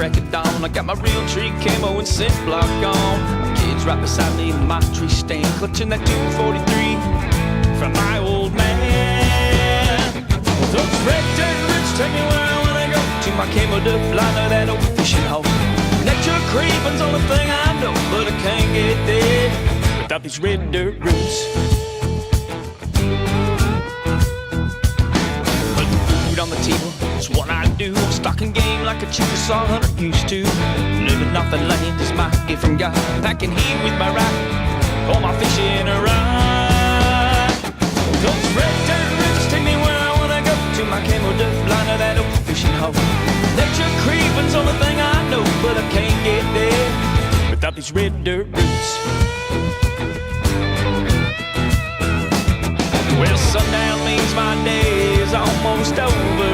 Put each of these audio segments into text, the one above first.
crack of dawn. I got my real tree camo and scent block on. My kids right beside me in my tree stand, clutching that 243 from my old man. Those red dirt roots take me where I wanna go, to my camo duck liner, that old fishing hole. Nature creeping's the only thing I know, but I can't get there without these red dirt roots. Putting food on the table is what I do. I'm stocking game like a Chickasaw hunter used to. Living off the land is my gift from God. Packing heat with my rifle, all my fishing rod. Those red dirt roots take me where I wanna go, to my camo duck liner, that old fishing hole. Nature creeping's the only thing I know, but I can't get there without these red dirt roots. Well, sundown means my day is almost over.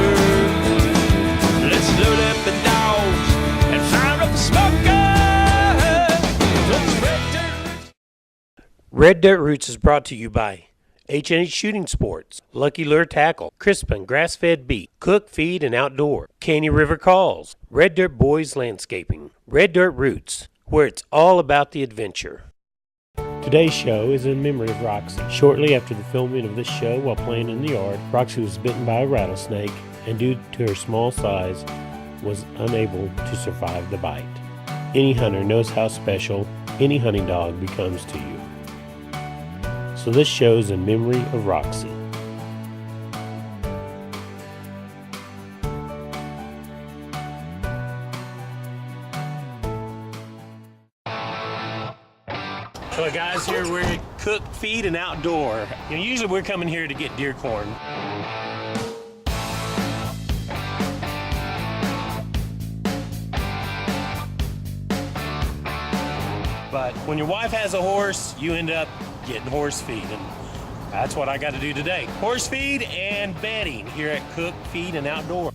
Let's load up the dogs and fire up the smoker. Those red dirt roots. Red Dirt Roots is brought to you by H&H Shooting Sports, Lucky Lure Tackle, Crispin Grass-Fed Beef, Cook, Feed, and Outdoor, Caney River Calls, Red Dirt Boys Landscaping, Red Dirt Roots, where it's all about the adventure. Today's show is in memory of Roxie. Shortly after the filming of this show while playing in the yard, Roxie was bitten by a rattlesnake and due to her small size, was unable to survive the bite. Any hunter knows how special any hunting dog becomes to you. So this show's in memory of Roxie. So guys, here we're at Cook, Feed, and Outdoor. Usually we're coming here to get deer corn. But when your wife has a horse, you end up getting horse feed, and that's what I got to do today. Horse feed and bedding here at Cook, Feed, and Outdoor.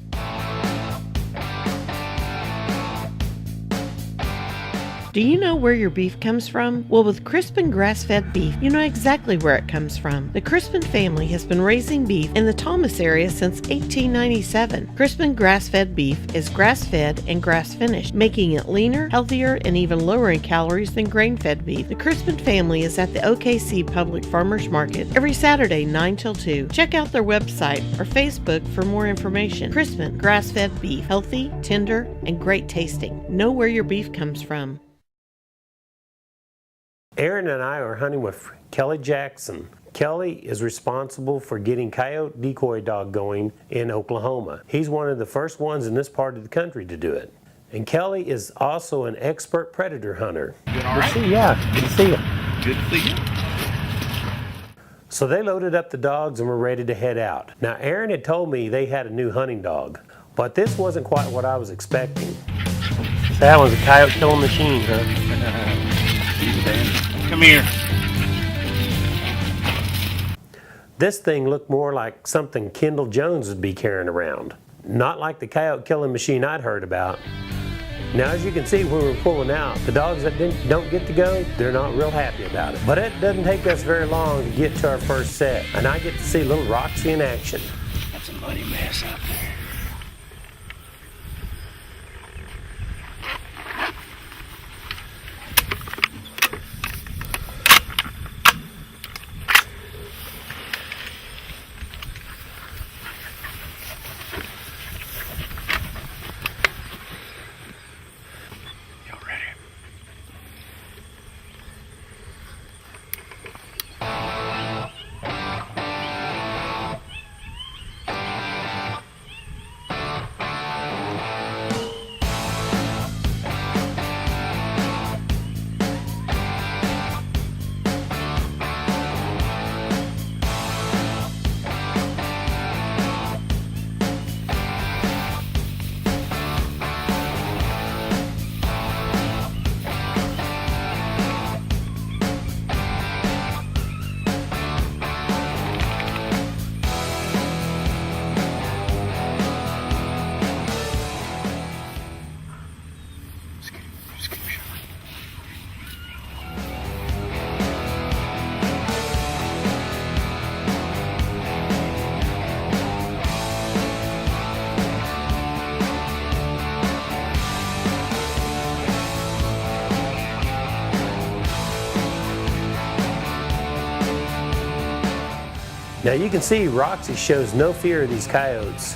Do you know where your beef comes from? Well, with Crispin Grass-Fed Beef, you know exactly where it comes from. The Crispin family has been raising beef in the Thomas area since 1897. Crispin Grass-Fed Beef is grass-fed and grass-finished, making it leaner, healthier, and even lower in calories than grain-fed beef. The Crispin family is at the OKC Public Farmers Market every Saturday 9 till 2. Check out their website or Facebook for more information. Crispin Grass-Fed Beef, healthy, tender, and great tasting. Know where your beef comes from. Aaron and I are hunting with Kelly Jackson. Kelly is responsible for getting Coyote Decoy dog going in Oklahoma. He's one of the first ones in this part of the country to do it. And Kelly is also an expert predator hunter. Doing all right? Yeah, good to see you. Good to see you. So they loaded up the dogs and were ready to head out. Now Aaron had told me they had a new hunting dog, but this wasn't quite what I was expecting. That was a coyote killing machine, huh? Come here. This thing looked more like something Kendall Jones would be carrying around. Not like the coyote killing machine I'd heard about. Now as you can see when we're pulling out, the dogs that don't get to go, they're not real happy about it. But it doesn't take us very long to get to our first set, and I get to see little Roxie in action. That's a muddy mess out there. Now you can see Roxie shows no fear of these coyotes.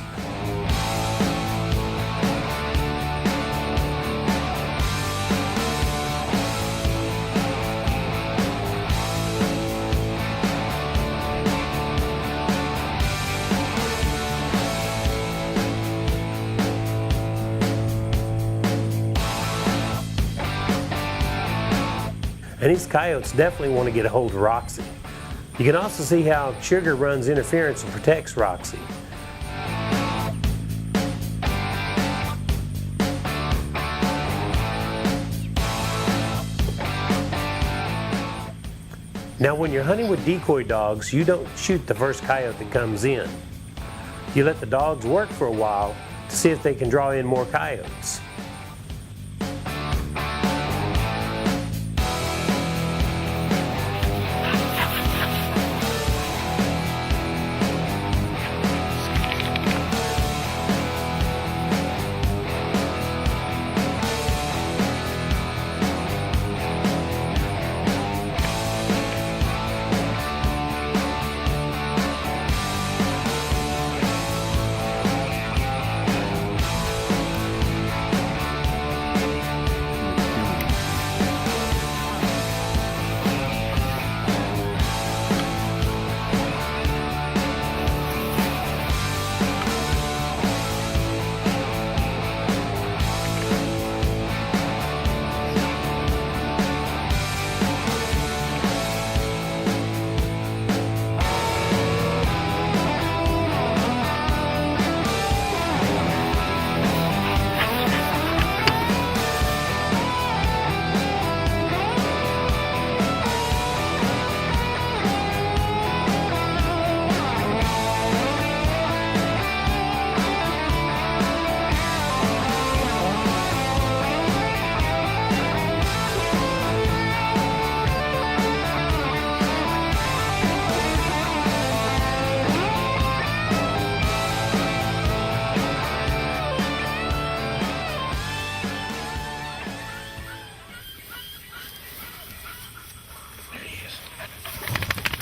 And these coyotes definitely want to get a hold of Roxie. You can also see how Sugar runs interference and protects Roxie. Now when you're hunting with decoy dogs, you don't shoot the first coyote that comes in. You let the dogs work for a while to see if they can draw in more coyotes.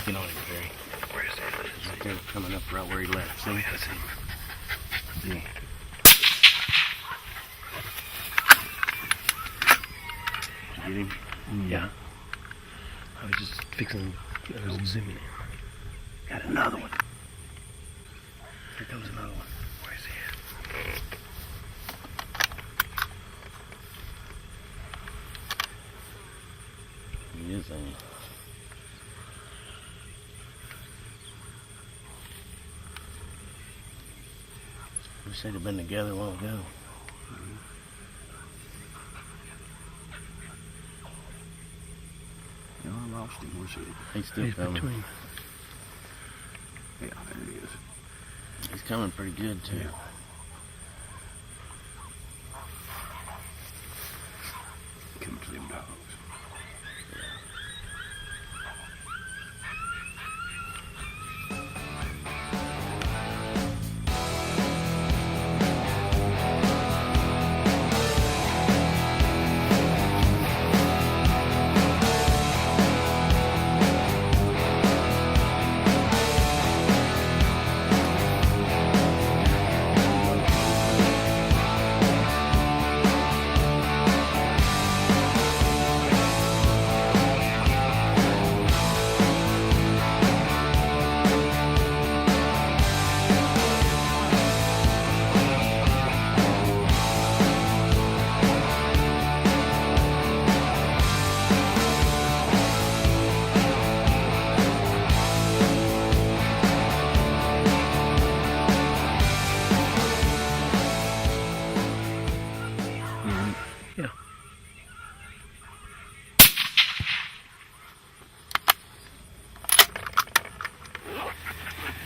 Get on him, Barry. Where is he? He's right there coming up right where he left. See? I see him. Yeah. Did you get him? Yeah. I was just fixing, I was zooming in. Got another one. Here comes another one. Where's he at? He is, ain't he? Wish they'd have been together a while ago. No, I lost him. Where's he? He's still He's coming. between. Yeah, there he is. He's coming pretty good too. Yeah. Come to them dogs.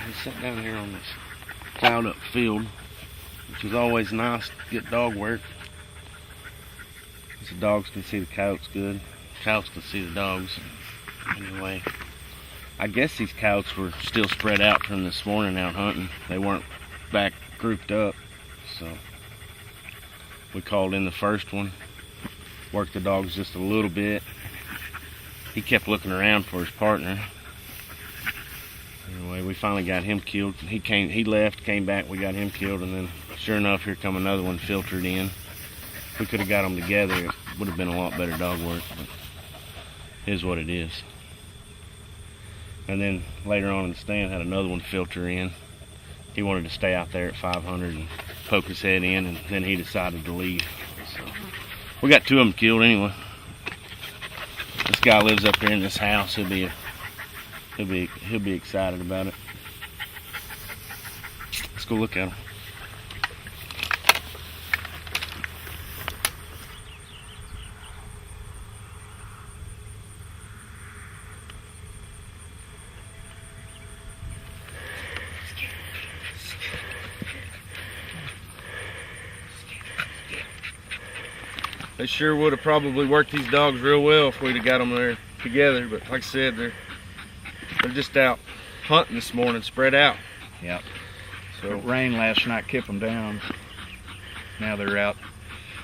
He sat down here on this plowed up field, which is always nice to get dog work. The dogs can see the coyotes good. Coyotes can see the dogs. Anyway, I guess these coyotes were still spread out from this morning out hunting. They weren't back grouped up, so we called in the first one, worked the dogs just a little bit. He kept looking around for his partner. Anyway, we finally got him killed. He left, came back, we got him killed, and then sure enough, here come another one filtered in. If we could have got them together, it would have been a lot better dog work, but it is what it is. And then later on in the stand, had another one filter in. He wanted to stay out there at 500 and poke his head in, and then he decided to leave. So we got 2 of them killed anyway. This guy lives up there in this house. He'll be excited about it. Let's go look at him. They sure would have probably worked these dogs real well if we'd have got them there together, but like I said, they're just out hunting this morning, spread out. Yep. So It rained last night, kept them down. Now they're out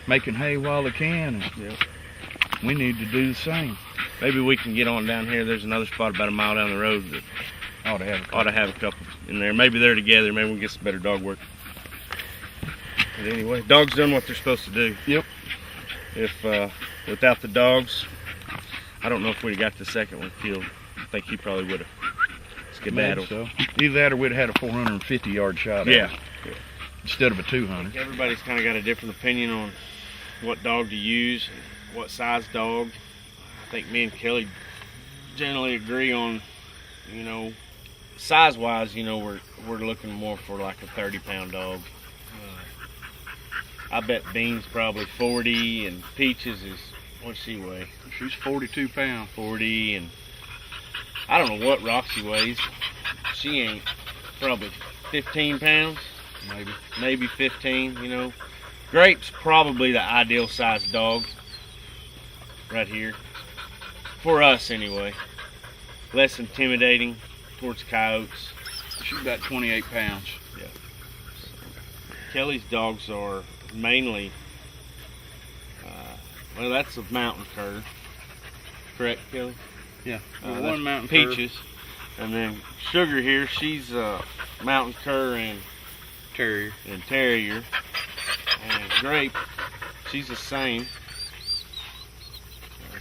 making hay while they can, and Yep. we need to do the same. Maybe we can get on down here. There's another spot about a mile down the road that Ought to have a ought to have a couple in there. Maybe they're together. Maybe we can get some better dog work. But anyway, dogs done what they're supposed to do. Yep. If without the dogs, I don't know if we'd have got the second one killed. I think he probably would have skedaddled. So either that or we'd have had a 450-yard shot at Yeah. it instead of a 200. Everybody's kind of got a different opinion on what dog to use, what size dog. I think me and Kelly generally agree on, size-wise, we're looking more for like a 30-pound dog. I bet Bean's probably 40, and Peaches is, what's she weigh? She's 42 pounds. 40, and I don't know what Roxie weighs. She ain't probably 15 pounds, maybe 15. Grape's probably the ideal size dog right here for us anyway. Less intimidating towards coyotes. She's about 28 pounds. Yeah. Kelly's dogs are mainly, well, that's a mountain cur, correct, Kelly? Yeah. That's One mountain cur. Peaches, and then Sugar here, she's a mountain cur and Terrier. terrier, and Grape, she's the same.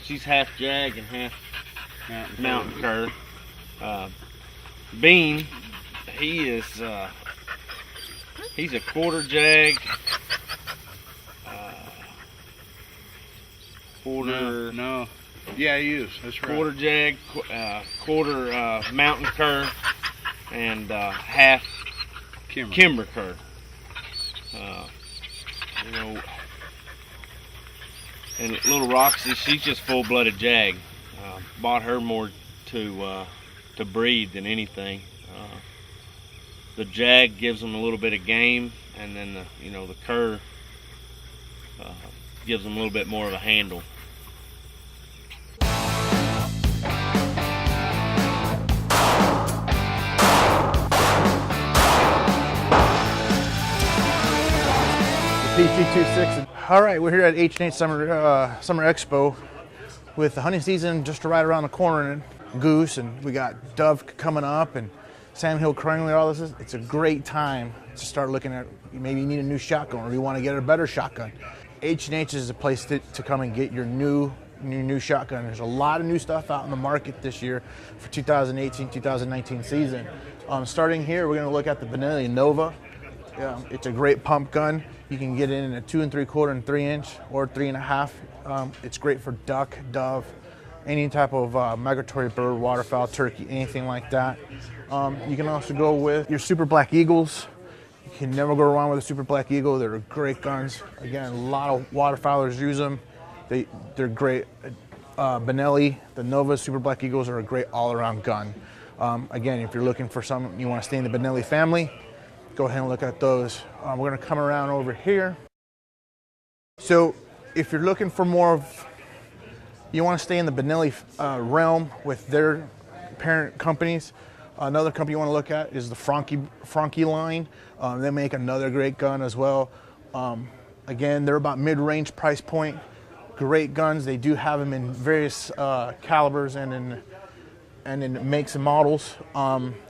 She's half jag and half mountain cur. Bean, he's a quarter jag, quarter. No. Yeah, he is. That's right. Quarter jag, quarter mountain cur, and half Kimber cur. And little Roxie, she's just full-blooded jag. Bought her more to breed than anything. The jag gives them a little bit of game, and then the cur gives them a little bit more of a handle. PT26. All right, we're here at H&H Summer Expo with the hunting season just right around the corner, and goose, and we got dove coming up, and sandhill cringler, all this. It's a great time to start looking at, maybe you need a new shotgun or you want to get a better shotgun. H&H is a place to come and get your new shotgun. There's a lot of new stuff out in the market this year for 2018-2019 season. Starting here, we're going to look at the Benelli Nova. It's a great pump gun. You can get it in a 2 3/4 and 3 inch or 3.5. It's great for duck, dove, any type of migratory bird, waterfowl, turkey, anything like that. You can also go with your Super Black Eagles. You can never go wrong with a Super Black Eagle. They're great guns. Again, a lot of waterfowlers use them. They're great. Benelli, the Nova Super Black Eagles are a great all-around gun. Again, if you're looking for something, you want to stay in the Benelli family, go ahead and look at those. We're going to come around over here. So if you're looking for more of, you want to stay in the Benelli realm with their parent companies, another company you want to look at is the Franke line. They make another great gun as well. Again, they're about mid-range price point. Great guns. They do have them in various calibers and and then makes and models.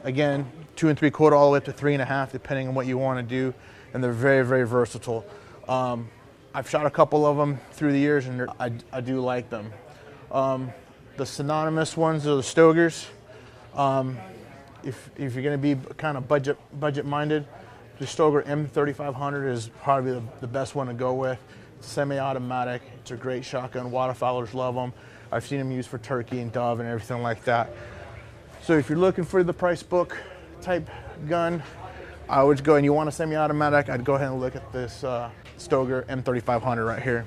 Again, 2 3/4 all the way up to 3.5, depending on what you want to do. And they're very, very versatile. I've shot a couple of them through the years, and I do like them. The synonymous ones are the Stogers. If you're going to be kind of budget minded, the Stoger M3500 is probably the best one to go with. It's semi-automatic. It's a great shotgun. Waterfowlers love them. I've seen them used for turkey and dove and everything like that. So if you're looking for the price book type gun, I would go, and you want a semi-automatic, I'd go ahead and look at this Stoger M3500 right here.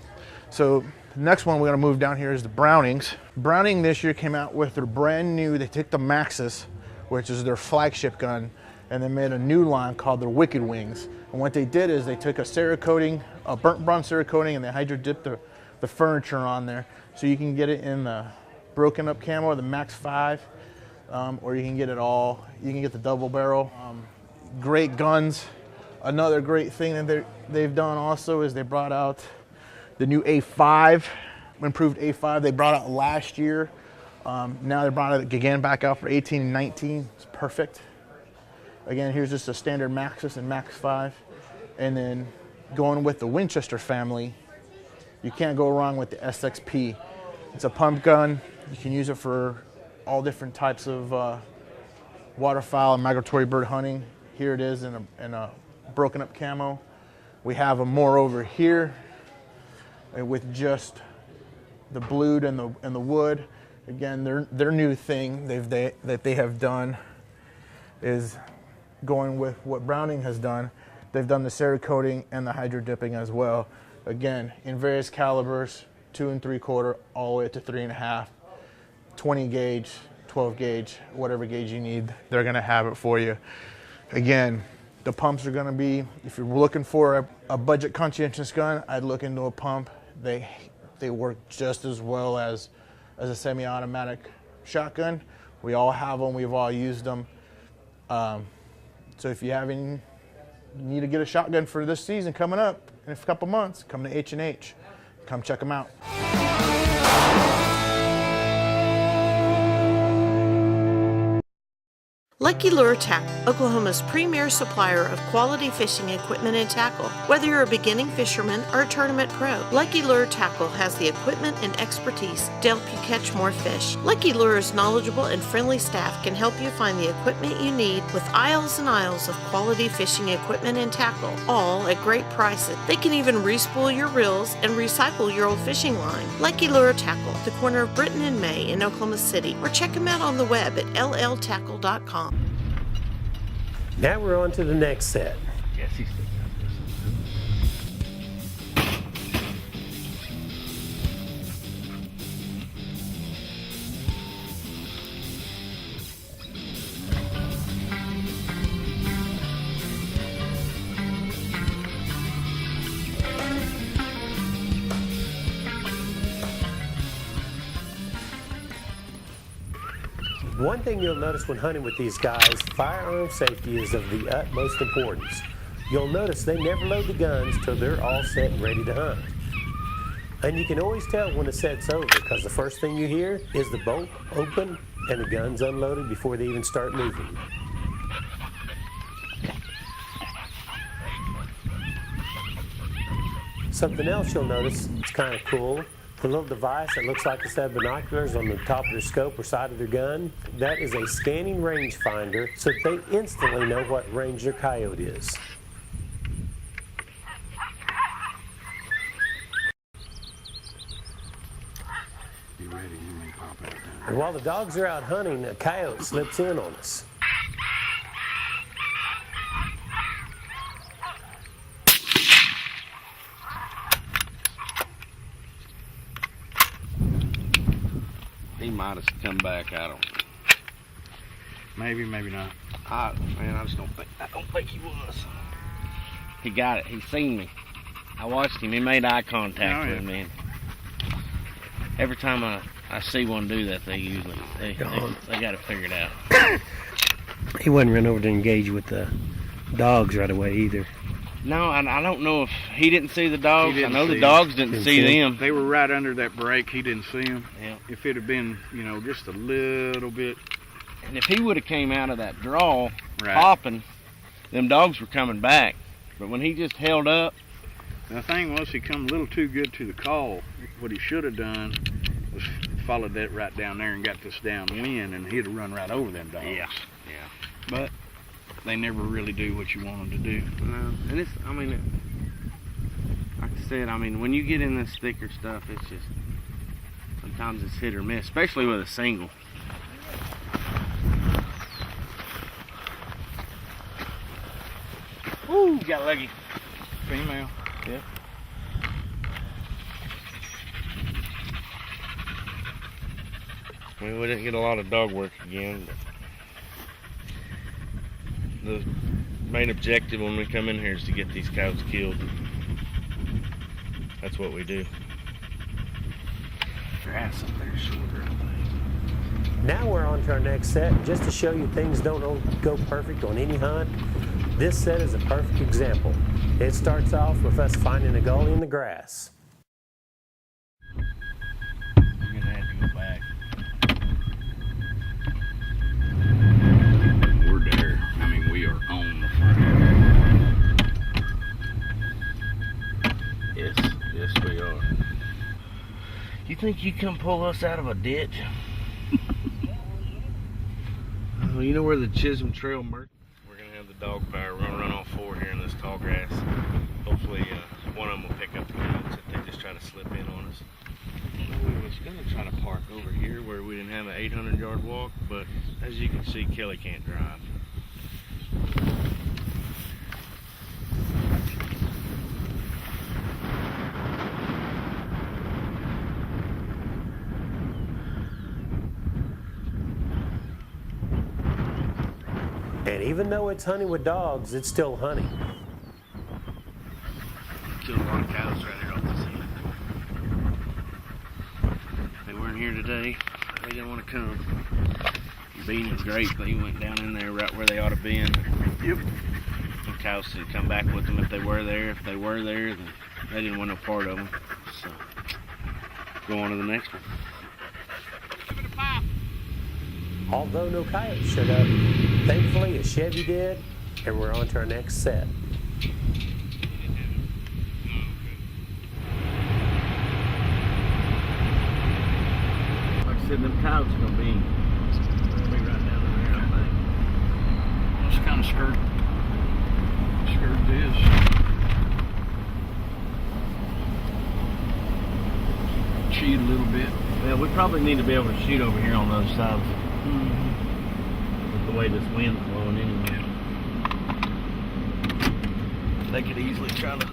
So the next one we're going to move down here is the Brownings. Browning this year came out with their brand new, they took the Maxus, which is their flagship gun, and they made a new line called their Wicked Wings. And what they did is they took a Cerakoting, a burnt bronze Cerakoting, and they hydro dipped the furniture on there. So you can get it in the broken up camo, the Max 5, or you can get it all, you can get the double barrel. Great guns. Another great thing that they've done also is they brought out the new A5, improved A5 they brought out last year. Now they brought it again back out for 18 and 19. It's perfect. Again, here's just a standard Maxus and Max 5. And then going with the Winchester family, you can't go wrong with the SXP. It's a pump gun. You can use it for all different types of waterfowl and migratory bird hunting. Here it is in a broken up camo. We have a more over here with just the blued and the wood. Again, their new thing that they have done is going with what Browning has done. They've done the Cerakoting and the hydro dipping as well. Again, in various calibers, 2 3/4 all the way up to 3.5, 20 gauge, 12 gauge, whatever gauge you need, they're gonna have it for you. Again, the pumps are gonna be, if you're looking for a budget conscientious gun, I'd look into a pump. They work just as well as a semi-automatic shotgun. We all have them, we've all used them. So if you need to get a shotgun for this season coming up in a couple months, come to H&H. Come check them out. Lucky Lure Tackle, Oklahoma's premier supplier of quality fishing equipment and tackle. Whether you're a beginning fisherman or a tournament pro, Lucky Lure Tackle has the equipment and expertise to help you catch more fish. Lucky Lure's knowledgeable and friendly staff can help you find the equipment you need with aisles and aisles of quality fishing equipment and tackle, all at great prices. They can even respool your reels and recycle your old fishing line. Lucky Lure Tackle, the corner of Britton and May in Oklahoma City, or check them out on the web at lltackle.com. Now we're on to the next set. Yes, he's still One thing you'll notice when hunting with these guys, firearm safety is of the utmost importance. You'll notice they never load the guns till they're all set and ready to hunt. And you can always tell when the set's over because the first thing you hear is the bolt open and the gun's unloaded before they even start moving. Something else you'll notice, it's kind of cool. The little device that looks like a set of binoculars on the top of their scope or side of their gun, that is a scanning range finder so that they instantly know what range their coyote is. Be ready, you may pop out. And while the dogs are out hunting, a coyote slips in on us. He might have come back. I don't know. Maybe, maybe not. I just don't think he was. He got it. He seen me. I watched him. He made eye contact with me. Every time I see one do that, they got it figured out. He wouldn't run over to engage with the dogs right away either. No, I don't know if he didn't see the dogs. He didn't I know see the dogs didn't Didn't see see them. They were right under that break. He didn't see them. Yeah. If it had been, just a little bit And if he would have came out of that draw, Right. hopping, them dogs were coming back. But when he just held up, The thing was, he come a little too good to the call. What he should have done was followed that right down there and got this downwind, and he'd have run right over them dogs. yeah. But they never really do what you want them to do. No, and it's, I mean, like I said, I mean, when you get in this thicker stuff, it's just, sometimes it's hit or miss, especially with a single. Ooh, got lucky. Female. Yep. I mean, we didn't get a lot of dog work again, but the main objective when we come in here is to get these coyotes killed. That's what we do. Grass up there shorter, I think. Now we're on to our next set. Just to show you things don't go perfect on any hunt, this set is a perfect example. It starts off with us finding a gully in the grass. We're gonna have to go back. We're there. I mean, we are on the front. Yes, we are. You think you can pull us out of a ditch? Oh, you know where the Chisholm Trail merges? We're gonna have the dog fire. We're gonna run all four here in this tall grass. Hopefully, one of them will pick up the coyotes if they just try to slip in on us. We was gonna try to park over here where we didn't have an 800-yard walk, but as you can see, Kelly can't drive. And even though it's hunting with dogs, it's still hunting. Killed a lot of coyotes right here off the scene. They weren't here today. They didn't want to come. Bean was great, but he went down in there right where they ought to be. Yep. The coyotes didn't come back with them if they were there. If they were there, then they didn't want no part of them. So, go on to the next one. Although no coyotes showed up, thankfully a Chevy did, and we're on to our next set. Like I said, them coyotes are going to be right down in there, I think. It's kind of skirt this. Cheat a little bit. Yeah, we probably need to be able to shoot over here on those sides. With the way this wind's blowing anyway. They could easily try to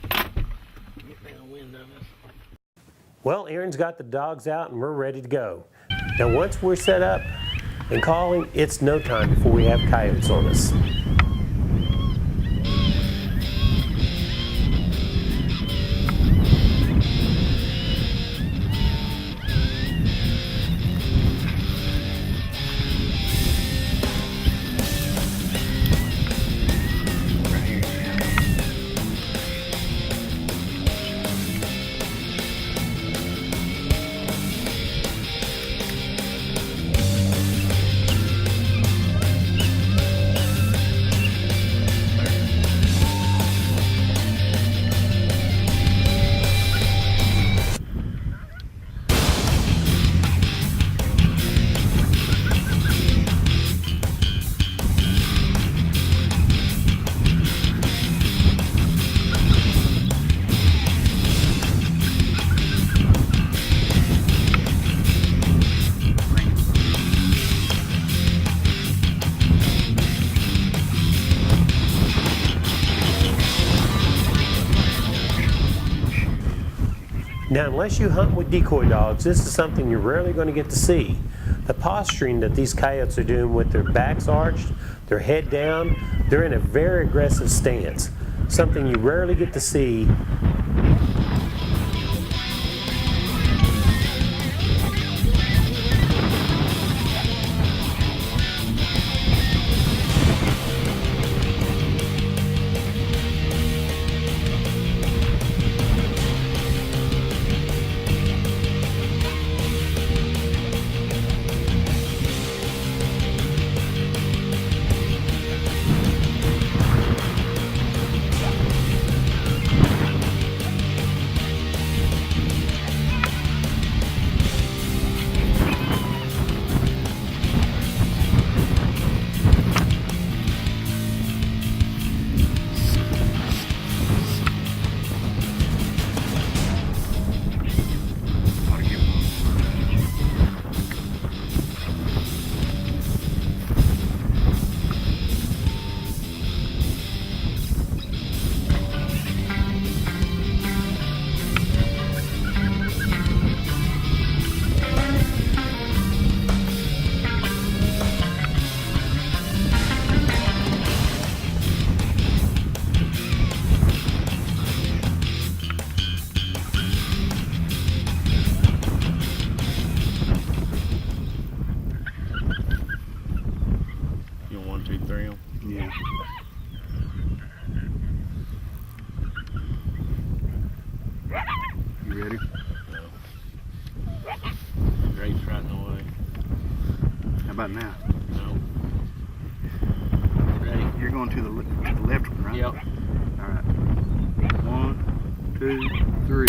get downwind of us. Well, Aaron's got the dogs out and we're ready to go. Now once we're set up and calling, it's no time before we have coyotes on us. Now, unless you hunt with decoy dogs, this is something you're rarely going to get to see. The posturing that these coyotes are doing with their backs arched, their head down, they're in a very aggressive stance. Something you rarely get to see. bait's right in the way. How about now? No. Ready? You're going to the left one, right? Yep. All right. 1, 2, 3.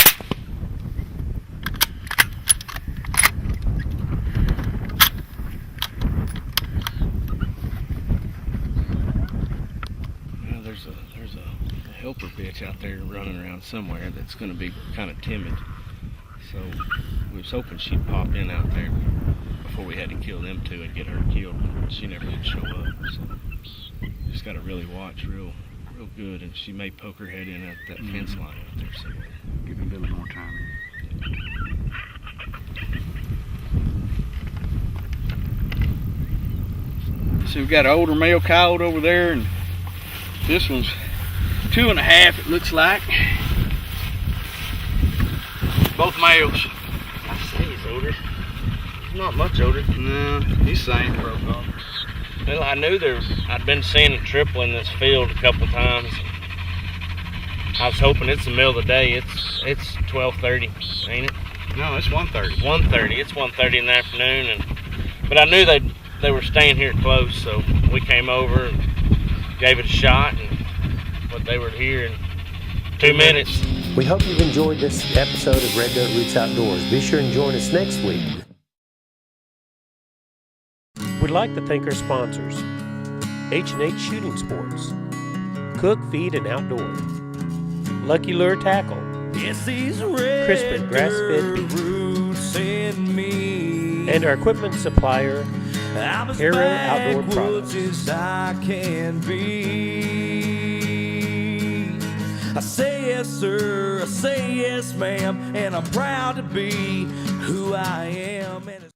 Well, there's a helper bitch out there running around somewhere that's going to be kind of timid. So we was hoping she'd pop in out there before we had to kill them two and get her killed. She never did show up. So just got to really watch real good, and she may poke her head in at that fence line out there somewhere. Give me a little more time. So we've got an older male coyote over there, and this one's 2.5, it looks like. Both males. I say he's older. He's not much older. No, he's same. Broke off. Well, I knew I'd been seeing a triple in this field a couple times. I was hoping it's the middle of the day. It's 12:30, ain't it? No, it's 1:30. 1:30. It's 1:30 in the afternoon, but I knew they were staying here close, so we came over and gave it a shot, but they were here in 2 minutes. We hope you've enjoyed this episode of Red Dirt Roots Outdoors. Be sure and join us next week. We'd like to thank our sponsors, H&H Shooting Sports, Cook, Feed, and Outdoor, Lucky Lure Tackle, It's these Crispin grass-fed beef, roots in me. and our equipment supplier, I'm as Arrow Outdoor backwoods Products. as I can be. I say yes, sir. I say yes, ma'am. And I'm proud to be who I am. And